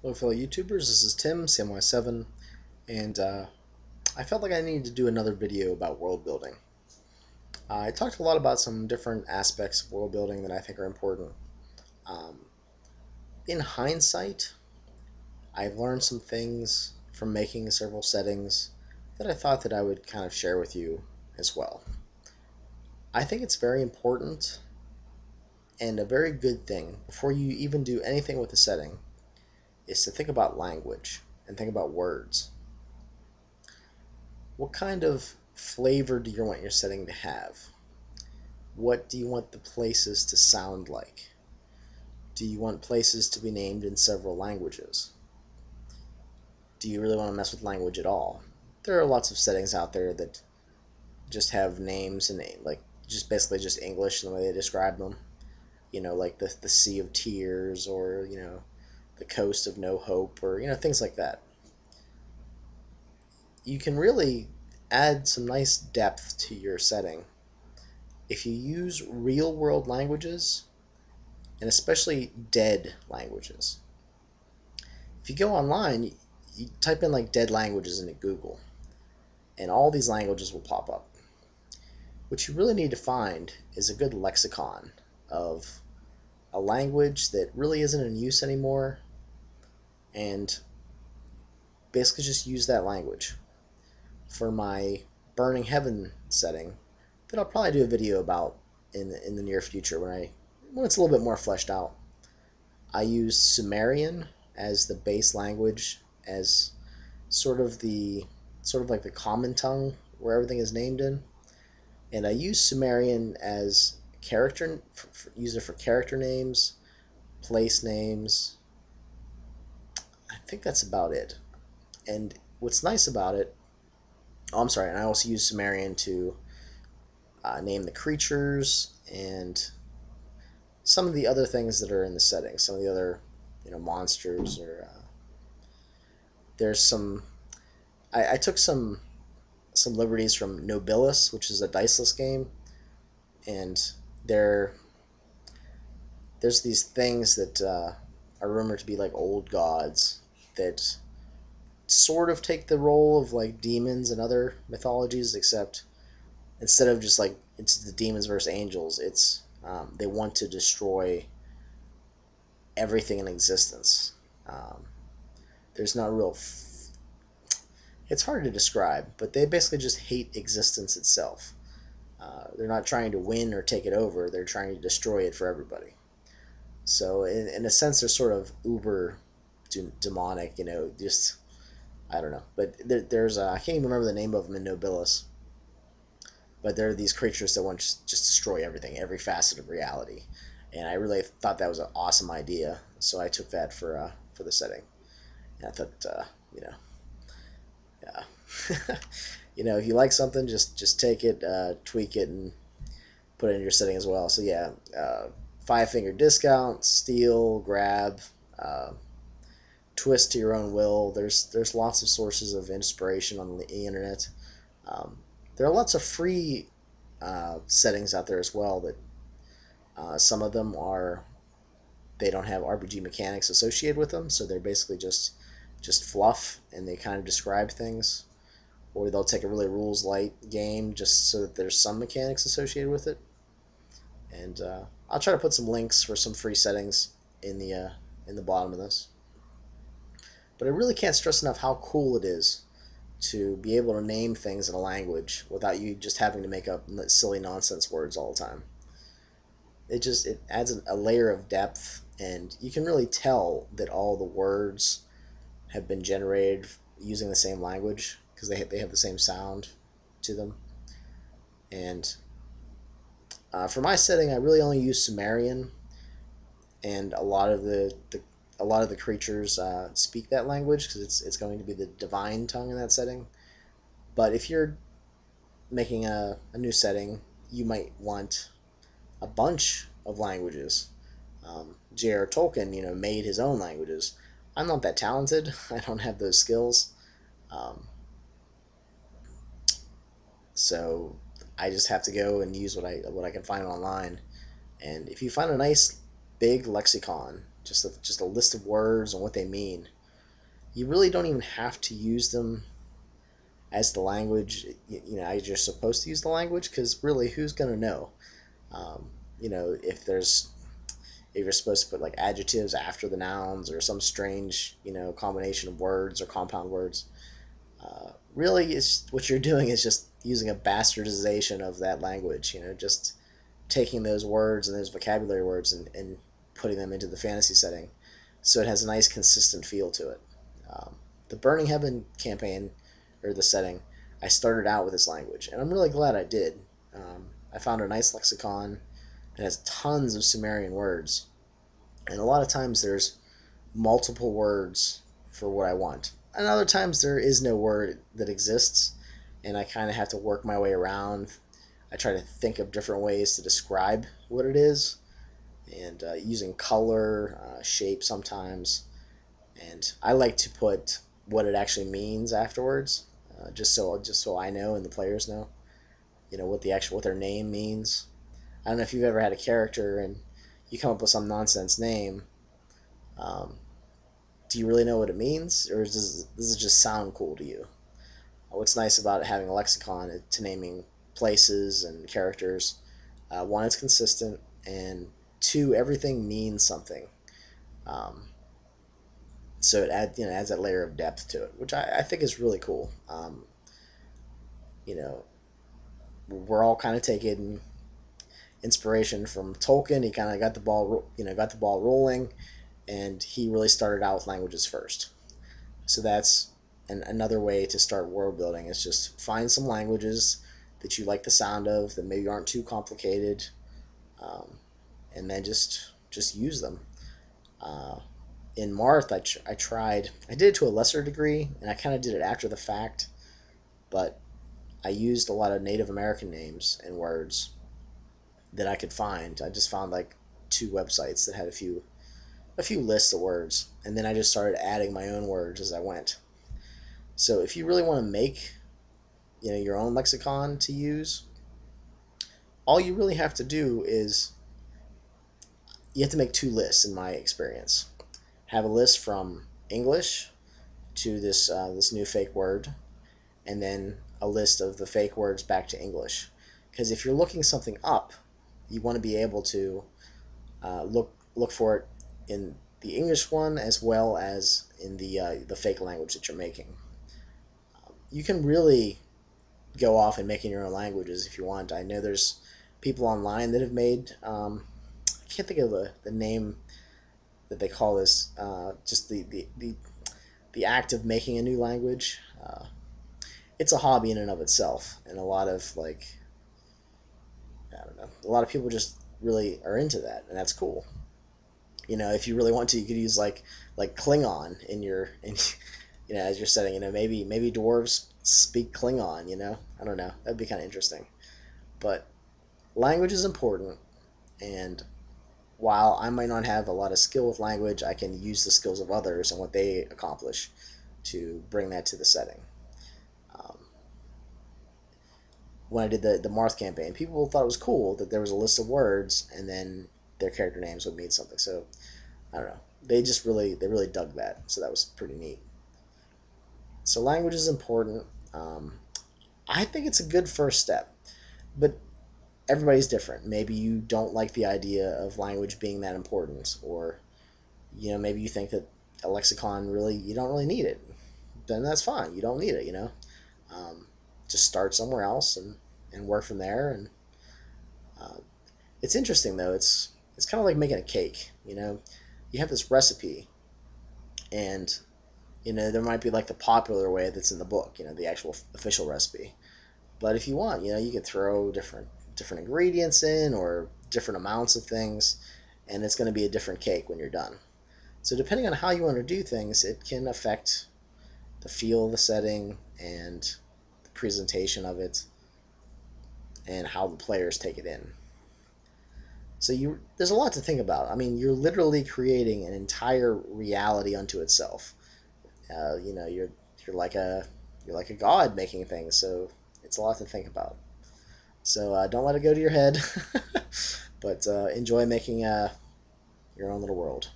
Hello fellow YouTubers, this is Tim, CMY7, and I felt like I needed to do another video about world building. I talked a lot about some different aspects of world building that I think are important. Um, in hindsight, I've learned some things from making several settings that I thought that I would kind of share with you as well. I think it's very important and a very good thing before you even do anything with a setting is to think about language and think about words. What kind of flavor do you want your setting to have? What do you want the places to sound like? Do you want places to be named in several languages? Do you really want to mess with language at all? There are lots of settings out there that just have names and like just basically just English the way they describe them. Like the Sea of Tears, or the Coast of No Hope, or things like that. You can really add some nice depth to your setting if you use real world languages, and especially dead languages. If you go online, you type in like dead languages into Google, and all these languages will pop up. What you really need to find is a good lexicon of a language that really isn't in use anymore, and basically just use that language. For my Burning Heaven setting, that I'll probably do a video about in the near future when it's a little bit more fleshed out. I use Sumerian as the base language, as sort of like the common tongue where everything is named in, and I use Sumerian as use it for character names, place names. I think that's about it. And what's nice about it, I'm sorry, and I also use Sumerian to name the creatures and some of the other things that are in the setting, some of the other monsters, or there's some. I took some liberties from Nobilis, which is a diceless game, and there's these things that are rumored to be like old gods that sort of take the role of like demons and other mythologies, except instead of just like it's the demons versus angels, it's they want to destroy everything in existence. Um, there's not real. It's hard to describe, but they basically just hate existence itself. They're not trying to win or take it over. They're trying to destroy it for everybody. So in a sense, they're sort of uber demonic. Just I don't know. But there's I can't even remember the name of them in Nobilis. But there are these creatures that want to just destroy everything, every facet of reality, and I really thought that was an awesome idea. So I took that for the setting. And I thought, yeah, if you like something, just take it, tweak it, and put it in your setting as well. So yeah, 5-finger discount, steal, grab, uh, twist to your own will. There's lots of sources of inspiration on the internet. There are lots of free settings out there as well that some of them they don't have RPG mechanics associated with them, so they're basically just fluff, and they kind of describe things, or they'll take a really rules light game just so that there's some mechanics associated with it. And I'll try to put some links for some free settings in the bottom of this. But I really can't stress enough how cool it is to be able to name things in a language without you just having to make up silly nonsense words all the time. It adds a layer of depth, and you can really tell that all the words have been generated using the same language because they have the same sound to them. And for my setting, I really only use Sumerian, and a lot of the creatures speak that language because it's going to be the divine tongue in that setting. But if you're making a new setting, you might want a bunch of languages. J.R.R. Tolkien, made his own languages. I'm not that talented. I don't have those skills. So I just have to go and use what I can find online. And if you find a nice big lexicon, just a list of words and what they mean. You really don't even have to use them as the language, as you're supposed to use the language, because really, who's going to know? Um, if you're supposed to put like adjectives after the nouns or some strange, combination of words or compound words. Really, what you're doing is just using a bastardization of that language, just taking those words and those vocabulary words and putting them into the fantasy setting so it has a nice consistent feel to it. The Burning Heaven campaign, or the setting, I started out with this language, and I'm really glad I did. I found a nice lexicon. It has tons of Sumerian words, and a lot of times there's multiple words for what I want. And other times there is no word that exists, and I kind of have to work my way around. I try to think of different ways to describe what it is, and using color, shape sometimes. And I like to put what it actually means afterwards, just so I know and the players know, what their name means. I don't know if you've ever had a character and you come up with some nonsense name. Do you really know what it means, or does it just sound cool to you? What's nice about having a lexicon to naming places and characters, one, it's consistent, and two, everything means something. So it adds that layer of depth to it, which I think is really cool. We're all kind of taking inspiration from Tolkien. He kind of got the ball rolling, and he really started out with languages first. So that's another way to start world building, is just find some languages that you like the sound of, that maybe aren't too complicated, and then just use them. In Marth, I did it to a lesser degree, and I kind of did it after the fact, but I used a lot of Native American names and words that I could find. I just found like 2 websites that had a few lists of words, and then I just started adding my own words as I went. So if you really want to make your own lexicon to use, all you really have to do is you have to make 2 lists, in my experience. Have a list from English to this new fake word, and then a list of the fake words back to English. Because if you're looking something up, you want to be able to look for it in the English one as well as in the fake language that you're making. You can really go off and making your own languages if you want. I know there's people online that have made, I can't think of the name that they call this, just the act of making a new language. It's a hobby in and of itself, and a lot of a lot of people just really are into that, and that's cool. If you really want to, you could use like Klingon as you're setting. Maybe dwarves speak Klingon. I don't know. That'd be kind of interesting. But language is important, and while I might not have a lot of skill with language, I can use the skills of others and what they accomplish to bring that to the setting. When I did the Marth campaign, people thought it was cool that there was a list of words and then their character names would mean something. So I don't know. They really dug that. So that was pretty neat. So language is important. I think it's a good first step, but everybody's different. Maybe you don't like the idea of language being that important, or maybe you think that a lexicon you don't really need it. Then that's fine. You don't need it. Just start somewhere else and work from there. And it's interesting though. It's kind of like making a cake. You have this recipe, and there might be like the popular way that's in the book. The actual official recipe. But if you want, you can throw different ingredients in, or different amounts of things, and it's going to be a different cake when you're done. So depending on how you want to do things, it can affect the feel of the setting and the presentation of it and how the players take it in. So there's a lot to think about. I mean, you're literally creating an entire reality unto itself. You're like a god making things, so it's a lot to think about. So don't let it go to your head, but enjoy making your own little world.